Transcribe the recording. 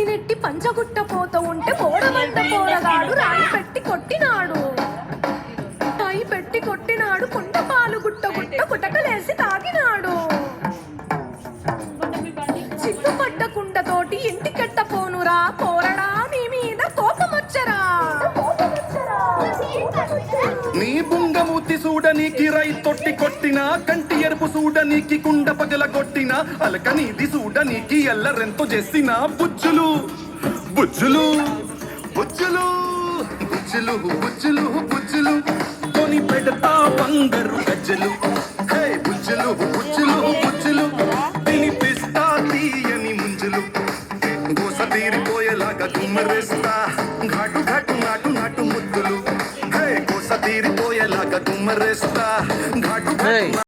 నెట్టి పంచగుట్ట పోతూ ఉంటే పోరమంట పోరగాడు రాయి పెట్టి కొట్టినాడు. రాయి పెట్టి కొట్టినాడు, కుంట పాలు గుట్ట గుట్ట కుటకలేసి తాగినాడు. చిక్కుపడ్డ కుండతోటి ఇంటికెట్ట పోనురా పోరడా, నీ మీద కోపమొచ్చరా. నీ బుంగమూతి సూడనీకి రై తొట్టి కొట్టినా, కంటి ఎరుపు సూడనీకి కుండ పగల కొట్టినా, అలక నీది సూడనీకి ఎల్లరెంతో చేసిన బుజ్జులు బుజ్జులు బుజ్జులు బుజ్జులు బుజ్జులు బుజ్జులు కొని పెడతా బంగారు గజ్జలు. హే బుజ్జులు బుజ్జులు బుజ్జులు తినిపిస్తా తీయని ముంజులు. గోస తీరిపోయేలాగా గుమ్మరేస్తా, ఘాటు ఘాటు నాటు నాటు ముద్దులు. హే గోస తీరిపోయేలాగా గుమ్మరేస్తా, ఘాటు